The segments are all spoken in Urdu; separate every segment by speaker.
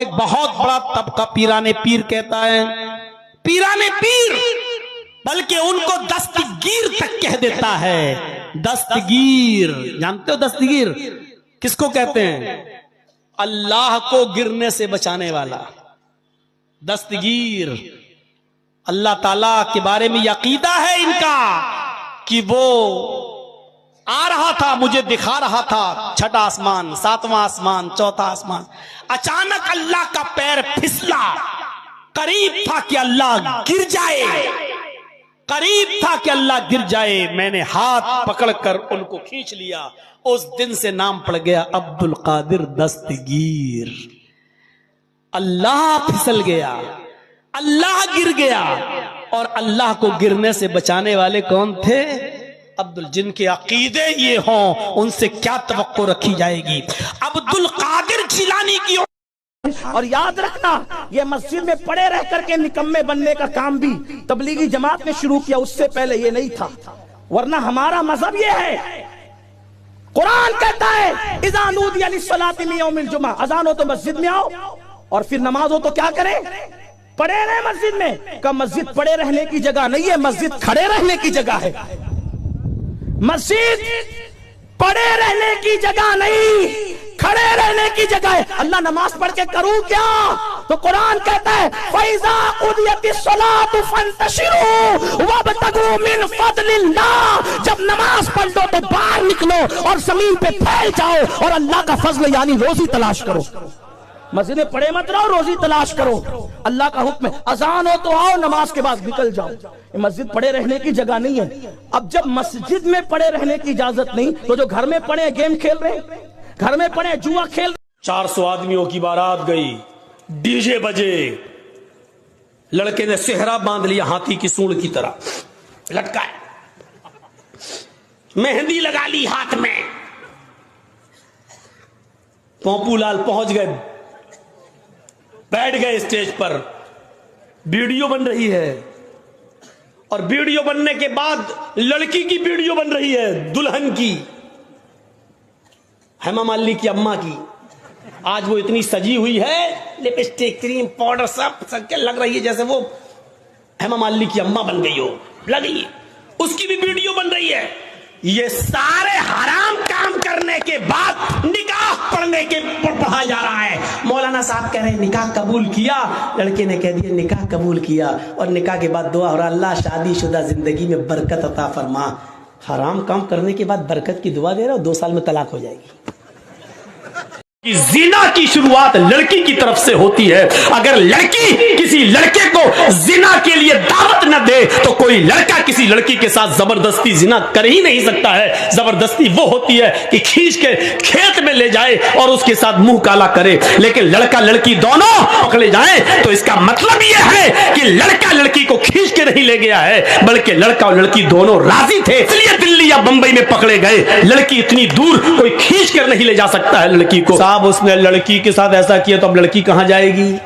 Speaker 1: ایک بہت بڑا طبقہ پیرانے پیر کہتا ہے، پیرانے پیر، بلکہ ان کو دستگیر تک کہہ دیتا ہے۔ دستگیر جانتے ہو؟ دستگیر کس کو کہتے ہیں؟ اللہ کو گرنے سے بچانے والا دستگیر۔ اللہ تعالیٰ کے بارے میں یہ عقیدہ ہے ان کا کہ وہ آ رہا تھا، مجھے دکھا رہا تھا چھٹا آسمان، ساتواں آسمان، چوتھا آسمان، اچانک اللہ کا پیر پھسلا، قریب تھا کہ اللہ گر جائے، قریب تھا کہ اللہ گر جائے، میں نے ہاتھ پکڑ کر ان کو کھینچ لیا۔ اس دن سے نام پڑ گیا عبد القادر دستگیر۔ اللہ پھسل گیا، اللہ گر گیا، اور اللہ کو گرنے سے بچانے والے کون تھے؟ جن کے عقیدے یہ ہوں ان سے کیا توقع رکھی جائے گی؟ عبد القادر جیلانی کی۔
Speaker 2: اور یاد رکھنا، یہ مسجد میں پڑے رہ کر کے نکمے بننے کا کام بھی تبلیغی جماعت نے شروع کیا، اس سے پہلے یہ نہیں تھا۔ ورنہ ہمارا مذہب یہ ہے، قرآن کہتا ہے اذا نودی للصلاۃ من یوم الجمعہ، اذان ہو تو مسجد میں آؤ، اور پھر نماز ہو تو کیا کریں؟ پڑے رہے مسجد میں۔ کہ مسجد پڑے رہنے کی جگہ نہیں ہے، مسجد کھڑے رہنے کی جگہ ہے۔ مسجد پڑے رہنے کی جگہ نہیں، کھڑے رہنے کی جگہ ہے۔ اللہ نماز پڑھ کے کروں کیا؟ تو قرآن کہتا ہے فَإِذَا قُضِيَتِ الصَّلَاةُ فَانْتَشِرُوا وَابْتَغُوا مِنْ فَضْلِ اللَّهِ۔ جب نماز پڑھ دو تو باہر نکلو اور زمین پہ پھیل جاؤ اور اللہ کا فضل یعنی روزی تلاش کرو۔ مسجد میں پڑے مت رہو، روزی تلاش کرو۔ اللہ کا حکم ہے اذان ہو تو آؤ، نماز کے بعد نکل جاؤ۔ یہ مسجد پڑے رہنے کی جگہ نہیں ہے۔ اب جب مسجد میں پڑے رہنے کی اجازت نہیں تو جو گھر میں پڑے گیم کھیل رہے ہیں، گھر میں پڑے جوا کھیل رہے۔
Speaker 1: 400 آدمیوں کی بارات گئی، ڈی جے بجے، لڑکے نے صحرا باندھ لیا ہاتھی کی سونڈ کی طرح لٹکائے، مہندی لگا لی ہاتھ میں، پوپو لال پہنچ گئے، بیٹھ گئے اسٹیج پر، ویڈیو بن رہی ہے، اور ویڈیو بننے کے بعد لڑکی کی ویڈیو بن رہی ہے، دلہن کی، ہیما مالنی کی اماں کی۔ آج وہ اتنی سجی ہوئی ہے، لپسٹک، کریم، پاؤڈر سب کے لگ رہی ہے جیسے وہ ہیما مالنی کی اماں بن گئی ہو، لگی، اس کی بھی ویڈیو بن رہی ہے۔ یہ سارے حرام کام کرنے کے بعد نکاح پڑھنے کے پڑھا جا رہا ہے۔ مولانا صاحب کہہ رہے ہیں نکاح قبول کیا، لڑکے نے کہہ دیا نکاح قبول کیا، اور نکاح کے بعد دعا ہو رہا اللہ شادی شدہ زندگی میں برکت عطا فرما۔ حرام کام کرنے کے بعد برکت کی دعا دے رہا ہو، 2 سال میں طلاق ہو جائے گی۔ زنا کی شروعات لڑکی کی طرف سے ہوتی ہے۔ اگر لڑکی کسی لڑکے کو زنا کے لیے دعوت نہ دے تو کوئی لڑکا کسی لڑکی کے ساتھ زبردستی زنا کر ہی نہیں سکتا ہے۔ زبردستی وہ ہوتی ہے کہ کھینچ کے کھیت میں لے جائے اور اس کے ساتھ منہ کالا کرے، لیکن لڑکا لڑکی دونوں پکڑے جائیں تو اس کا مطلب یہ ہے کہ لڑکا لڑکی کو کھینچ کے نہیں لے گیا ہے، بلکہ لڑکا اور لڑکی دونوں راضی تھے، اس لیے دلی یا بمبئی میں پکڑے گئے۔ لڑکی اتنی دور کوئی کھینچ کر نہیں لے جا سکتا ہے لڑکی کو۔ اس نے لڑکی کے ساتھ ایسا کیا تو اب لڑکی کہاں جائے گی؟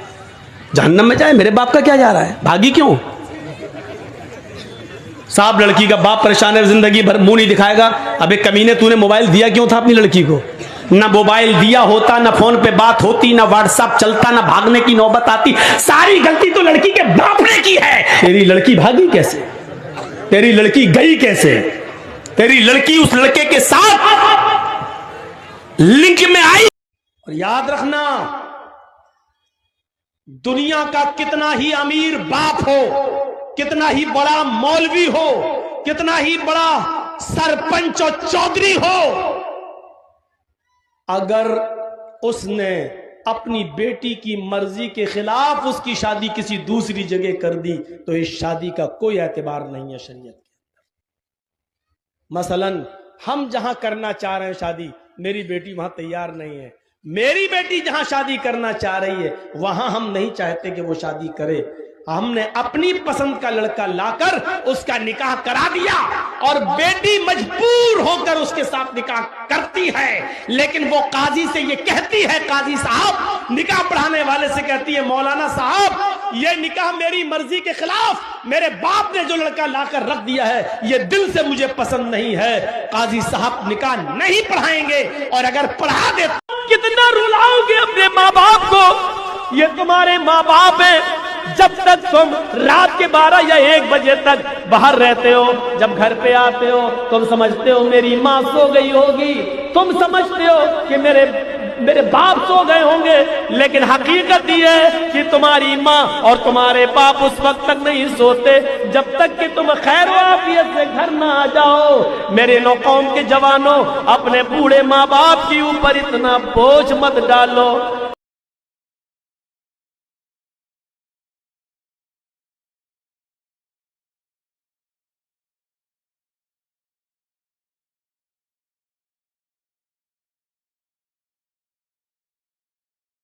Speaker 1: جہنم میں جائے۔ میرے باپ کا کیا جا رہا ہے؟ بھاگی کیوں؟ صاحب لڑکی کا باپ پریشان ہے، زندگی بھر منہ نہیں دکھائے گا۔ ابے کمینے تو نے موبائل دیا کیوں تھا اپنی لڑکی کو؟ نہ موبائل دیا ہوتا، نہ فون پہ بات ہوتی، نہ واٹس ایپ چلتا، نہ بھاگنے کی نوبت آتی۔ ساری غلطی تو لڑکی کے باپ نے کی ہے۔ تیری لڑکی بھاگی کیسے؟ تیری لڑکی گئی کیسے؟ تیری لڑکی اس لڑکے کے ساتھ لنک میں آئی۔ اور یاد رکھنا، دنیا کا کتنا ہی امیر باپ ہو، کتنا ہی بڑا مولوی ہو، کتنا ہی بڑا سرپنچ اور چودھری ہو، اگر اس نے اپنی بیٹی کی مرضی کے خلاف اس کی شادی کسی دوسری جگہ کر دی تو اس شادی کا کوئی اعتبار نہیں ہے شریعت کے۔ مثلا ہم جہاں کرنا چاہ رہے ہیں شادی، میری بیٹی وہاں تیار نہیں ہے، میری بیٹی جہاں شادی کرنا چاہ رہی ہے وہاں ہم نہیں چاہتے کہ وہ شادی کرے۔ ہم نے اپنی پسند کا لڑکا لا کر اس کا نکاح کرا دیا، اور بیٹی مجبور ہو کر اس کے ساتھ نکاح کرتی ہے، لیکن وہ قاضی سے یہ کہتی ہے، قاضی صاحب نکاح پڑھانے والے سے کہتی ہے مولانا صاحب یہ نکاح میری مرضی کے خلاف، میرے باپ نے جو لڑکا لا کر رکھ دیا ہے یہ دل سے مجھے پسند نہیں ہے، قاضی صاحب نکاح نہیں پڑھائیں گے، اور اگر پڑھا دے کتنا رلاؤ گے اپنے ماں باپ کو، یہ تمہارے ماں باپ ہیں. جب تک تم رات کے 12 یا 1 بجے تک باہر رہتے ہو، جب گھر پہ آتے ہو تم سمجھتے ہو میری ماں سو گئی ہوگی، تم سمجھتے ہو کہ میرے باپ سو گئے ہوں گے، لیکن حقیقت یہ ہے کہ تمہاری ماں اور تمہارے باپ اس وقت تک نہیں سوتے جب تک کہ تم خیر و عافیت سے گھر نہ آ جاؤ. میرے نو قوم کے جوانوں، اپنے بوڑھے ماں باپ کے اوپر اتنا بوجھ مت ڈالو.